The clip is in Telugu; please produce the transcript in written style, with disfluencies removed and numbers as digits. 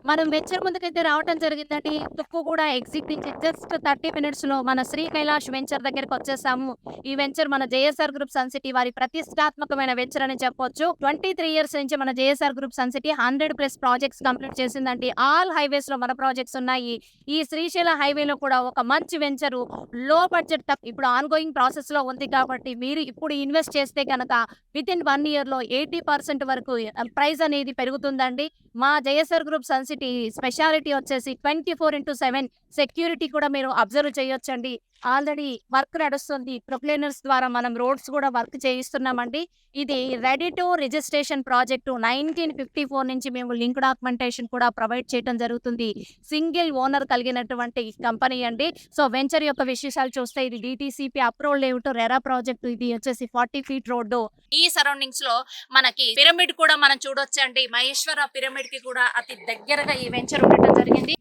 మనం వెంచర్ ముందుకైతే రావటం జరిగిందండి. తుక్కుగూడ ఎగ్జిట్ నుంచి జస్ట్ 30 మినిట్స్‌లో మన శ్రీ కైలాష్ వెంచర్ దగ్గరికొచ్చేసాము. ఈ వెంచర్ మన జేఎస్ఆర్ గ్రూప్ సన్ సిటీ వారి ప్రతిష్టాత్మకమైన వెంచర్ అని చెప్పొచ్చు. 23 ఇయర్స్ నుంచి మన JSR group Sun City 100+ projects complete చేసిందండి. ఆల్ హైవేస్‌లో మన ప్రాజెక్ట్స్ ఉన్నాయి. ఈ శ్రీశైల హైవేలో కూడా ఒక మంచి వెంచరు లో బడ్జెట్ ఇప్పుడు ఆన్‌గోయింగ్ ప్రాసెస్‌లో ఉంది కాబట్టి మీరు ఇప్పుడు ఇన్వెస్ట్ చేస్తే గనక వితిన్ 1 ఇయర్‌లో 80% వరకు ప్రైస్ అనేది పెరుగుతుందండి. మా JSR group Sun City speciality వచ్చేసి 24/7 సెక్యూరిటీ కూడా మీరు అబ్జర్వ్ చేయొచ్చండి. ఆల్రెడీ వర్క్ నడుస్తుంది. ప్రొక్లేనర్స్ ద్వారా మనం రోడ్స్ కూడా వర్క్ చేయిస్తున్నామండి. ఇది రెడీ టు రిజిస్ట్రేషన్ ప్రాజెక్టు 1954 నుంచి మేము లింక్ డాక్యుమెంటేషన్ కూడా ప్రొవైడ్ చేయడం జరుగుతుంది. సింగిల్ ఓనర్ కలిగినటువంటి కంపెనీ అండి. సో వెంచర్ యొక్క విశేషాలు చూస్తే ఇది DTCP approval layout RERA project. ఇది వచ్చేసి 40 ఫీట్ రోడ్డు. ఈ సరౌండింగ్స్ లో మనకి పిరమిడ్ కూడా మనం చూడొచ్చండి. మహేశ్వర పిరమిడ్ కి కూడా అతి దగ్గరగా ఈ వెంచర్ ఉండటం జరిగింది.